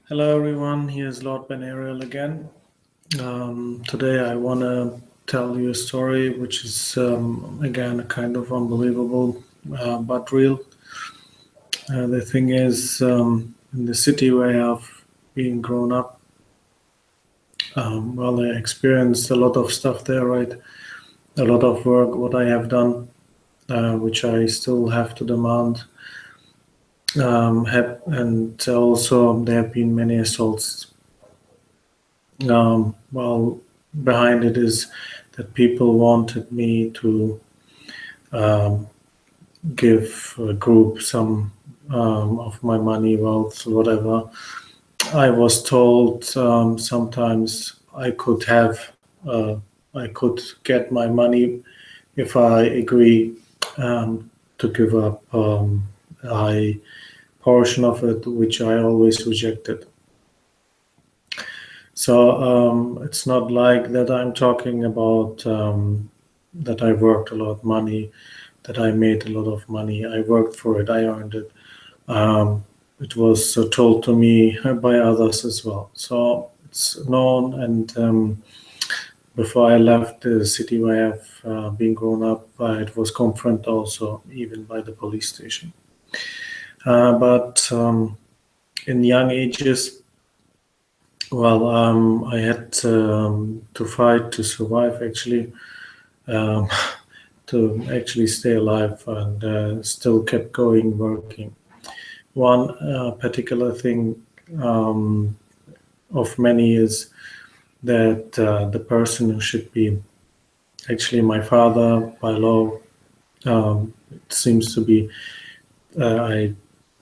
Hello everyone, here's Lord Ben Ariel again. Today I want to tell you a story which is again kind of unbelievable but real. The thing is, in the city where I've been grown up, I experienced a lot of stuff there, right? A lot of work, what I have done, which I still have to demand. And also there have been many assaults. Well, behind it is that people wanted me to um, give a group some of my money, wealth, whatever. I was told sometimes I could get my money if I agree to give up a portion of it, which I always rejected. So it's not like that I'm talking about that I worked a lot of money, that I made a lot of money. I worked for it, I earned it. It was told to me by others as well. So it's known, and before I left the city where I've been grown up, it was confirmed also, even by the police station. But in young ages, I had to fight to survive, actually, um, to actually stay alive, and still kept going, working. One particular thing of many is that the person who should be actually my father by law, it seems to be, I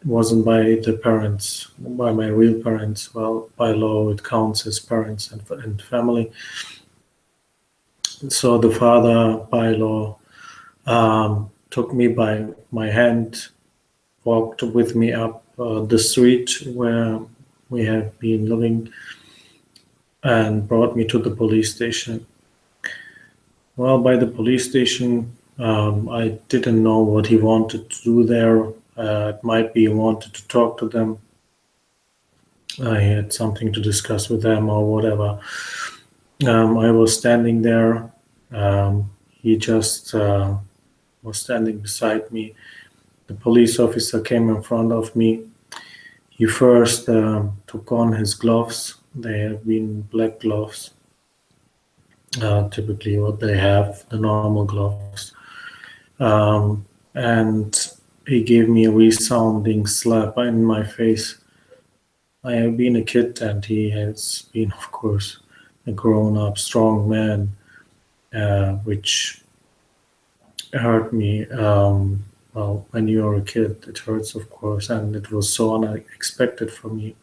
wasn't by the parents, by my real parents. Well, by law, it counts as parents and family. So the father, by law, took me by my hand, walked with me up the street where we have been living, and brought me to the police station. Well, by the police station, I didn't know what he wanted to do there. It might be he wanted to talk to them. I had something to discuss with them or whatever. I was standing there. He just was standing beside me. The police officer came in front of me. He first took on his gloves. They have been black gloves, typically what they have, the normal gloves. And he gave me a resounding slap in my face. I have been a kid, and he has been, of course, a grown-up, strong man, which hurt me. Well, when you're a kid, it hurts, of course, and it was so unexpected for me.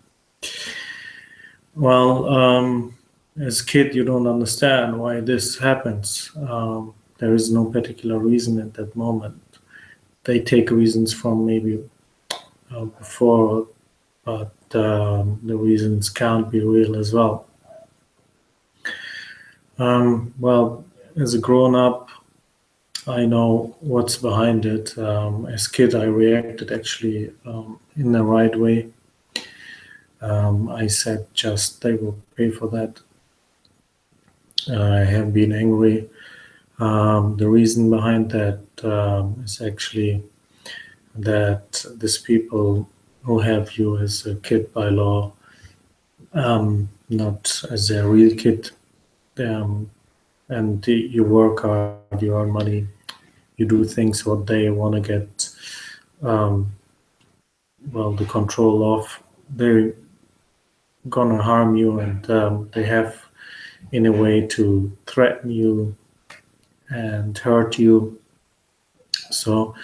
Well, as a kid, you don't understand why this happens. There is no particular reason at that moment. They take reasons from maybe before, but the reasons can't be real as well. Well, as a grown-up, I know what's behind it. As a kid, I reacted actually in the right way. I said just they will pay for that. I have been angry. The reason behind that is actually that these people who have you as a kid by law, not as a real kid, and you work hard, you earn money, you do things what they want to get, the control of. They're gonna harm you, and they have, in a way, to threaten you and hurt you. So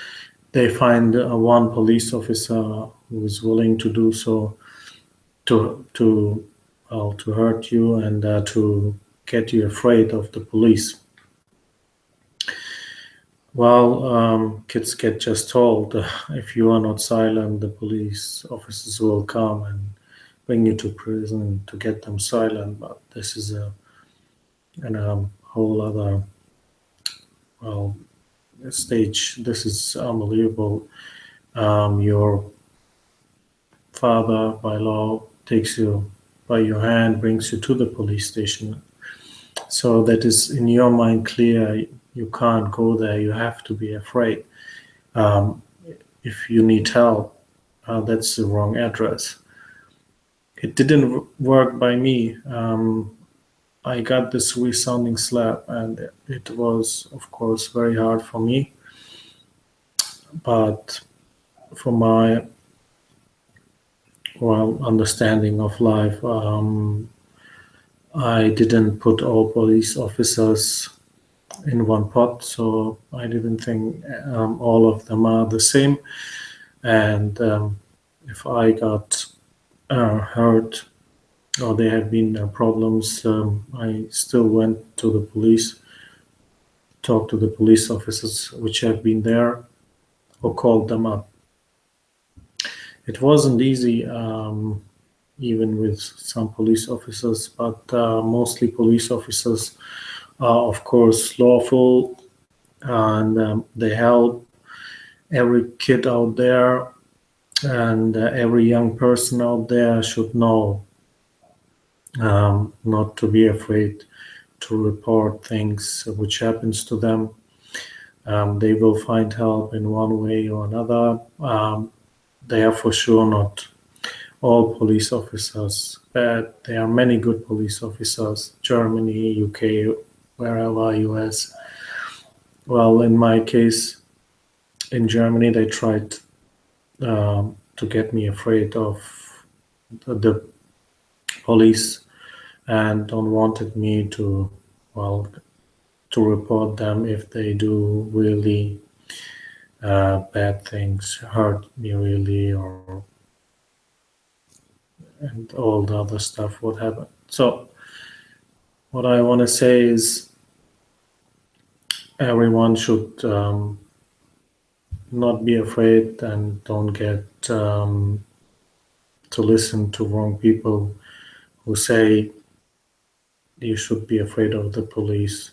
they find one police officer who is willing to do so, to hurt you and to get you afraid of the police. Well, kids get just told if you are not silent, the police officers will come and bring you to prison to get them silent. But this is a whole other stage. This is unbelievable. Your father, by law, takes you by your hand, brings you to the police station. So that is in your mind clear. You can't go there. You have to be afraid. Um, if you need help, that's the wrong address. It didn't work by me. I got this resounding slap, and it was, of course, very hard for me. But for my understanding of life, I didn't put all police officers in one pot, so I didn't think all of them are the same. And if I got hurt or there have been problems, I still went to the police, talked to the police officers which have been there, or called them up. It wasn't easy, even with some police officers, but mostly police officers are, of course, lawful, and they help every kid out there, and every young person out there should know not to be afraid to report things which happens to them. They will find help in one way or another. They are for sure not all police officers bad. There are many good police officers, Germany, UK, wherever, US. Well, in my case, in Germany, they tried to get me afraid of the police and don't wanted me to, to report them if they do really bad things, hurt me really, or and all the other stuff what happened. So what I want to say is everyone should not be afraid and don't get to listen to wrong people who say you should be afraid of the police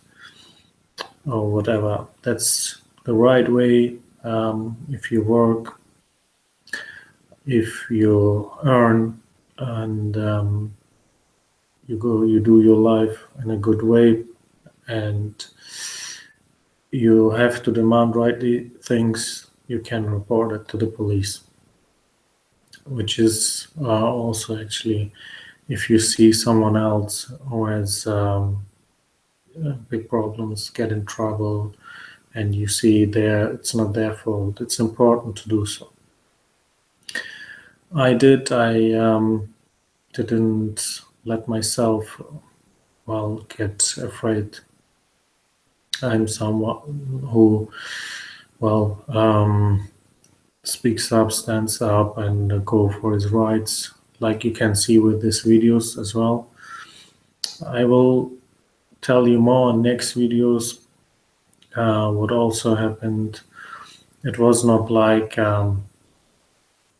or whatever. That's the right way. If you work, if you earn, and you do your life in a good way, and you have to demand rightly things, you can report it to the police, which is also actually, if you see someone else who has big problems, get in trouble, and you see it's not their fault, it's important to do so. I didn't let myself get afraid. I'm someone who speaks up, stands up, and go for his rights, like you can see with these videos as well. I will tell you more in next videos what also happened. It was not like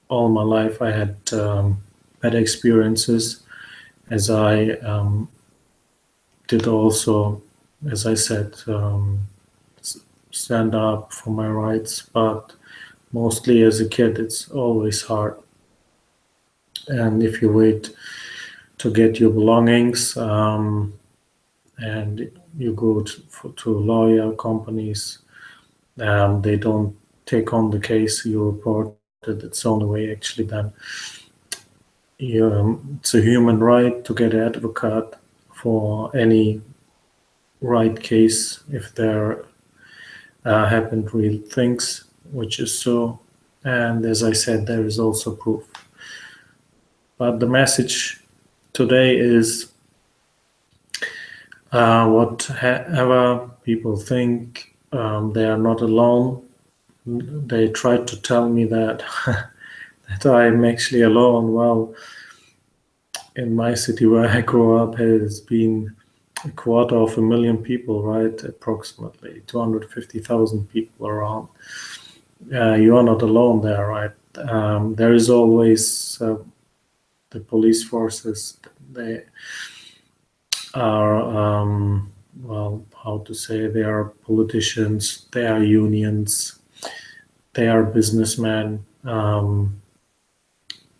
all my life I had bad experiences, as I did also, as I said, stand up for my rights, but mostly as a kid it's always hard. And if you wait to get your belongings and you go to lawyer companies, they don't take on the case you reported. It's the only way actually then. It's a human right to get an advocate for any right case if there happened real things, which is so. And as I said, there is also proof. But the message today is whatever people think, they are not alone. They tried to tell me that that I'm actually alone. Well, in my city where I grew up has been 250,000 people, right? Approximately 250,000 people around. You are not alone there, right? There is always the police forces. They are, how to say, they are politicians, they are unions, they are businessmen.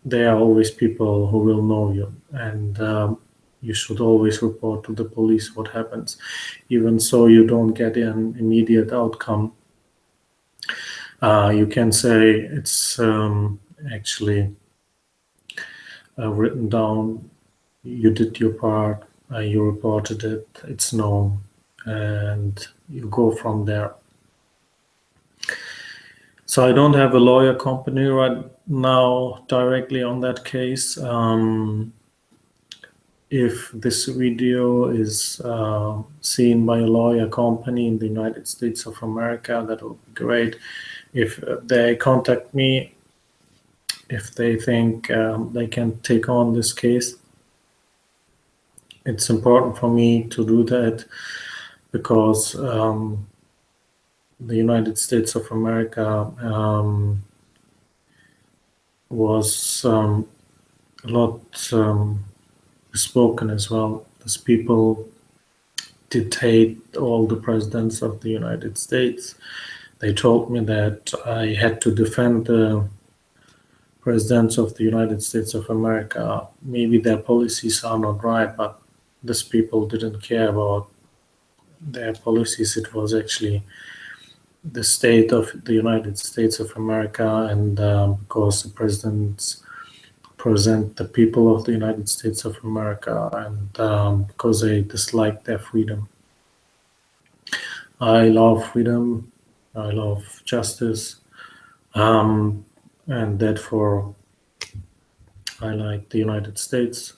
there are always people who will know you, and you should always report to the police what happens, even so you don't get an immediate outcome. You can say it's actually written down, you did your part, you reported it, it's known, and you go from there. So I don't have a lawyer company right now directly on that case. If this video is seen by a lawyer company in the United States of America, that would be great. If they contact me, if they think they can take on this case, it's important for me to do that, because the United States of America was a lot spoken as well. These people did hate all the presidents of the United States. They told me that I had to defend the presidents of the United States of America. Maybe their policies are not right, but these people didn't care about their policies. It was actually the state of the United States of America, and because the presidents present the people of the United States of America, and because they dislike their freedom. I love freedom, I love justice, and therefore I like the United States.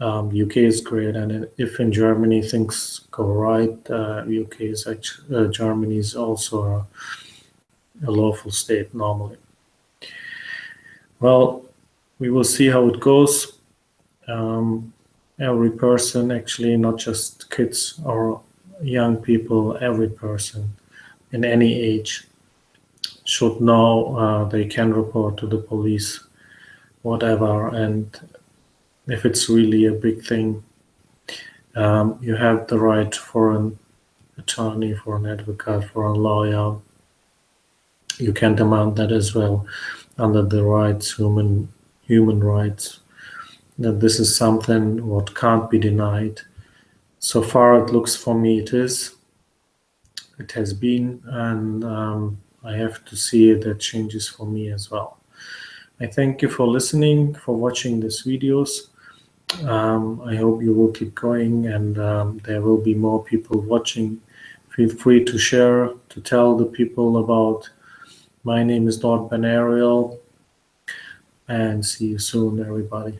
UK is great, and if in Germany things go right, UK is actually Germany is also a lawful state normally. Well, we will see how it goes. Every person, actually, not just kids or young people, every person in any age should know they can report to the police, whatever, and if it's really a big thing, you have the right for an attorney, for an advocate, for a lawyer. You can demand that as well under the rights, human rights, that this is something what can't be denied. So far it looks for me it is. It has been, and I have to see that changes for me as well. I thank you for listening, for watching these videos. I hope you will keep going, and there will be more people watching. Feel free to share, to tell the people about. My name is Lord Ben Ariel, and see you soon, everybody.